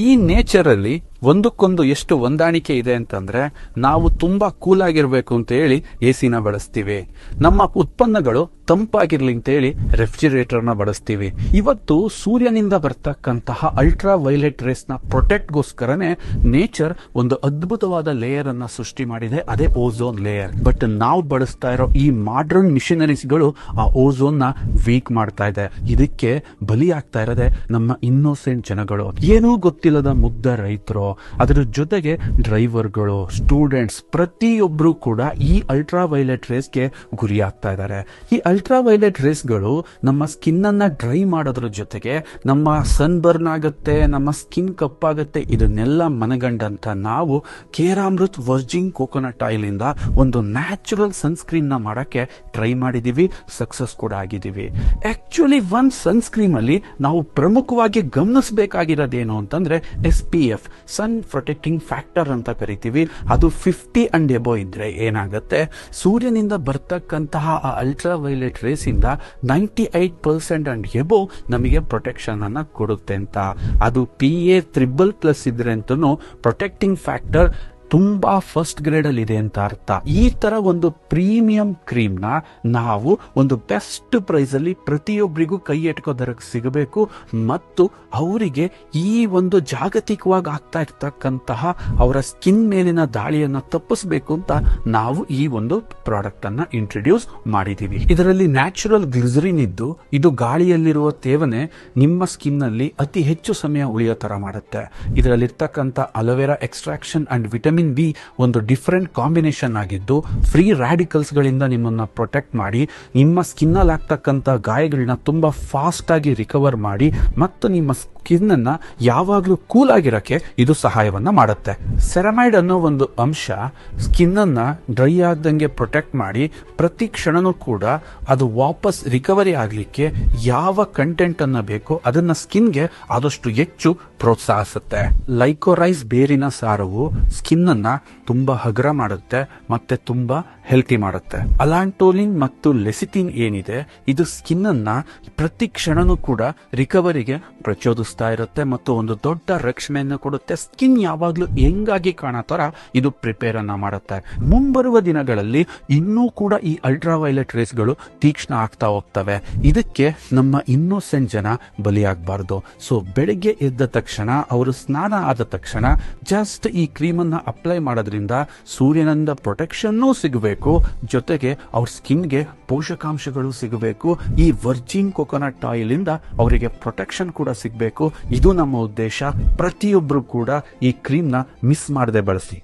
ಈ ನೇಚರಲ್ಲಿ ಒಂದಕ್ಕೊಂದು ಎಷ್ಟು ಹೊಂದಾಣಿಕೆ ಇದೆ ಅಂತಂದ್ರೆ, ನಾವು ತುಂಬಾ ಕೂಲ್ ಆಗಿರ್ಬೇಕು ಅಂತ ಹೇಳಿ ಎಸಿನ ಬಳಸ್ತೀವಿ. ನಮ್ಮ ಉತ್ಪನ್ನಗಳು ತಂಪಾಗಿರ್ಲಿ ಅಂತ ಹೇಳಿ ರೆಫ್ರಿಜರೇಟರ್ನ ಬಳಸ್ತೀವಿ. ಇವತ್ತು ಸೂರ್ಯನಿಂದ ಬರ್ತಕ್ಕಂತಹ ಅಲ್ಟ್ರಾ ವೈಲೆಟ್ ರೇಸ್ ನ ಪ್ರೊಟೆಕ್ಟ್ಗೋಸ್ಕರನೇ ನೇಚರ್ ಒಂದು ಅದ್ಭುತವಾದ ಲೇಯರ್ ಅನ್ನ ಸೃಷ್ಟಿ ಮಾಡಿದೆ, ಅದೇ ಓಝೋನ್ ಲೇಯರ್. ಬಟ್ ನಾವು ಬಳಸ್ತಾ ಇರೋ ಈ ಮಾಡರ್ನ್ ಮಿಷನರೀಸ್ಗಳು ಆ ಓಝೋನ್ ನ ವೀಕ್ ಮಾಡ್ತಾ ಇದೆ. ಇದಕ್ಕೆ ಬಲಿಯಾಗ್ತಾ ಇರೋದೆ ನಮ್ಮ ಇನ್ನೋಸೆಂಟ್ ಜನಗಳು, ಏನೂ ಗೊತ್ತಿಲ್ಲದ ಮುಗ್ಧ ರೈತರು, ಅದರ ಜೊತೆಗೆ ಡ್ರೈವರ್ಗಳು, ಸ್ಟೂಡೆಂಟ್ಸ್, ಪ್ರತಿಯೊಬ್ರು ಕೂಡ ಈ ಅಲ್ಟ್ರಾ ವೈಲೆಟ್ ರೇಸ್ಗೆ ಗುರಿ ಆಗ್ತಾ ಇದ್ದಾರೆ. ಈ ಅಲ್ಟ್ರಾ ವೈಲೆಟ್ ರೇಸ್ಗಳು ನಮ್ಮ ಸ್ಕಿನ್ ಅನ್ನ ಡ್ರೈ ಮಾಡೋದ್ರ ಜೊತೆಗೆ ನಮ್ಮ ಸನ್ ಬರ್ನ್ ಆಗುತ್ತೆ, ನಮ್ಮ ಸ್ಕಿನ್ ಕಪ್ಪಾಗುತ್ತೆ. ಇದನ್ನೆಲ್ಲ ಮನಗಂಡಂತ ನಾವು ಕೇರಾಮೃತ್ ವರ್ಜಿನ್ ಕೋಕೋನಟ್ ಆಯಿಲ್ ಇಂದ ಒಂದು ನ್ಯಾಚುರಲ್ ಸನ್ಸ್ಕ್ರೀನ್ ನ ಮಾಡಕ್ಕೆ ಟ್ರೈ ಮಾಡಿದೀವಿ, ಸಕ್ಸಸ್ ಕೂಡ ಆಗಿದ್ದೀವಿ. ಆಕ್ಚುಲಿ ಒಂದ್ ಸನ್ಸ್ಕ್ರೀನ್ ಅಲ್ಲಿ ನಾವು ಪ್ರಮುಖವಾಗಿ ಗಮನಿಸಬೇಕಾಗಿರೋದೇನು ಅಂತಂದ್ರೆ SPF, ಸನ್ ಪ್ರೊಟೆಕ್ಟಿಂಗ್ ಫ್ಯಾಕ್ಟರ್ ಅಂತ ಕರಿತೀವಿ. ಅದು 50 ಅಂಡ್ ಎಬೋ ಇದ್ರೆ ಏನಾಗುತ್ತೆ, ಸೂರ್ಯನಿಂದ ಬರ್ತಕ್ಕಂತಹ ಆ ಅಲ್ಟ್ರಾ ವೈಲೆಟ್ ರೇಸ್ ಇಂದ 98% ಅಂಡ್ ಎಬೋ ನಮಗೆ ಪ್ರೊಟೆಕ್ಷನ್ ಅನ್ನ ಕೊಡುತ್ತೆ ಅಂತ. ಅದು PA++ ಇದ್ರೆ ಅಂತೂ ಪ್ರೊಟೆಕ್ಟಿಂಗ್ ಫ್ಯಾಕ್ಟರ್ ತುಂಬಾ ಫಸ್ಟ್ ಗ್ರೇಡ್ ಅಲ್ಲಿ ಇದೆ ಅಂತ ಅರ್ಥ. ಈ ತರ ಒಂದು ಪ್ರೀಮಿಯಂ ಕ್ರೀಮ್ ನ ನಾವು ಒಂದು ಬೆಸ್ಟ್ ಪ್ರೈಸ್ ಅಲ್ಲಿ ಪ್ರತಿಯೊಬ್ಬರಿಗೂ ಕೈ ಎಟ್ಕೋ ದರಕ್ಕೆ ಸಿಗಬೇಕು ಮತ್ತು ಅವರಿಗೆ ಈ ಒಂದು ಜಾಗತಿಕವಾಗಿ ಆಗ್ತಾ ಇರ್ತಕ್ಕಂತಹ ಅವರ ಸ್ಕಿನ್ ಮೇಲಿನ ದಾಳಿಯನ್ನ ತಪ್ಪಿಸಬೇಕು ಅಂತ ನಾವು ಈ ಒಂದು ಪ್ರಾಡಕ್ಟ್ ಅನ್ನ ಇಂಟ್ರೊಡ್ಯೂಸ್ ಮಾಡಿದೀವಿ. ಇದರಲ್ಲಿ ನ್ಯಾಚುರಲ್ ಗ್ಲಿಸರಿನ್ ಇದ್ದು ಇದು ಗಾಳಿಯಲ್ಲಿರುವ ತೇವನೆ ನಿಮ್ಮ ಸ್ಕಿನ್ ನಲ್ಲಿ ಅತಿ ಹೆಚ್ಚು ಸಮಯ ಉಳಿಯೋ ತರ ಮಾಡುತ್ತೆ. ಇದರಲ್ಲಿರ್ತಕ್ಕಂಥ aloe vera extraction and vitamin B ಒಂದು ಡಿಫರೆಂಟ್ ಕಾಂಬಿನೇಷನ್ ಆಗಿದ್ದು ಫ್ರೀ ರಾಡಿಕಲ್ಸ್ ಗಳಿಂದ ನಿಮ್ಮನ್ನ ಪ್ರೊಟೆಕ್ಟ್ ಮಾಡಿ ನಿಮ್ಮ ಸ್ಕಿನ್ ಅಲ್ಲಿ ಆಗ್ತಕ್ಕಂಥ ಗಾಯಗಳನ್ನ ತುಂಬಾ ಫಾಸ್ಟ್ ಆಗಿ ರಿಕವರ್ ಮಾಡಿ ಮತ್ತು ನಿಮ್ಮ ಸ್ಕಿನ್ ಅನ್ನ ಯಾವಾಗ್ಲೂ ಕೂಲ್ ಆಗಿರಕ್ಕೆ ಇದು ಸಹಾಯವನ್ನ ಮಾಡುತ್ತೆ. ಸೆರಮೈಡ್ ಅನ್ನೋ ಒಂದು ಅಂಶ ಸ್ಕಿನ್ ಅನ್ನ ಡ್ರೈ ಆಗದಂಗೆ ಪ್ರೊಟೆಕ್ಟ್ ಮಾಡಿ ಪ್ರತಿ ಕ್ಷಣನೂ ಕೂಡ ಅದು ವಾಪಸ್ ರಿಕವರಿ ಆಗ್ಲಿಕ್ಕೆ ಯಾವ ಕಂಟೆಂಟ್ ಅನ್ನ ಬೇಕೋ ಅದನ್ನ ಸ್ಕಿನ್ಗೆ ಆದಷ್ಟು ಹೆಚ್ಚು ಪ್ರೋತ್ಸಾಹಿಸುತ್ತೆ. ಲೈಕೋರೈಸ್ ಬೇರಿನ ಸಾರವು ಸ್ಕಿನ್ ಅನ್ನ ತುಂಬಾ ಹಗುರ ಮಾಡುತ್ತೆ ಮತ್ತೆ ತುಂಬಾ ಹೆಲ್ತಿ ಮಾಡುತ್ತೆ. ಅಲಾಂಟೋಲಿನ್ ಮತ್ತು ಲೆಸಿಟಿನ್ ಏನಿದೆ ಇದು ಸ್ಕಿನ್ ಅನ್ನ ಪ್ರತಿ ಕ್ಷಣನೂ ಕೂಡ ರಿಕವರಿಗೆ ಪ್ರಚೋದಿಸ್ತಾ ಇರುತ್ತೆ ಮತ್ತು ಒಂದು ದೊಡ್ಡ ರಕ್ಷಣೆಯನ್ನು ಕೊಡುತ್ತೆ. ಸ್ಕಿನ್ ಯಾವಾಗ್ಲೂ ಹೆಂಗಾಗಿ ಕಾಣೋ ತರ ಇದು ಪ್ರಿಪೇರ್ ಅನ್ನ ಮಾಡುತ್ತೆ. ಮುಂಬರುವ ದಿನಗಳಲ್ಲಿ ಇನ್ನೂ ಕೂಡ ಈ ಅಲ್ಟ್ರಾ ವೈಲೆಟ್ ರೇಸ್ಗಳು ತೀಕ್ಷ್ಣ ಆಗ್ತಾ ಹೋಗ್ತವೆ. ಇದಕ್ಕೆ ನಮ್ಮ ಇನ್ನೋಸೆಂಟ್ ಜನ ಬಲಿಯಾಗಬಾರ್ದು. ಸೊ ಬೆಳಿಗ್ಗೆ ಎದ್ದ ತಕ್ಷಣ ಅವರು ಸ್ನಾನ ಆದ ತಕ್ಷಣ ಜಸ್ಟ್ ಈ ಕ್ರೀಮ್ ಅನ್ನ ಅಪ್ಲೈ ಮಾಡೋದ್ರಿಂದ ಸೂರ್ಯನಿಂದ ಪ್ರೊಟೆಕ್ಷನ್ನೂ ಸಿಗಬೇಕು, ಜೊತೆಗೆ ಅವ್ರ ಸ್ಕಿನ್ಗೆ ಪೋಷಕಾಂಶಗಳು ಸಿಗಬೇಕು. ಈ ವರ್ಜಿನ್ ಕೋಕೋನಟ್ ಆಯಿಲ್ ಇಂದ ಅವರಿಗೆ ಪ್ರೊಟೆಕ್ಷನ್ ಕೂಡ ಸಿಗಬೇಕು. ಇದು ನಮ್ಮ ಉದ್ದೇಶ. ಪ್ರತಿಯೊಬ್ರು ಕೂಡ ಈ ಕ್ರೀಮ್ ನ ಮಿಸ್ ಮಾಡದೆ ಬಳಸಿ.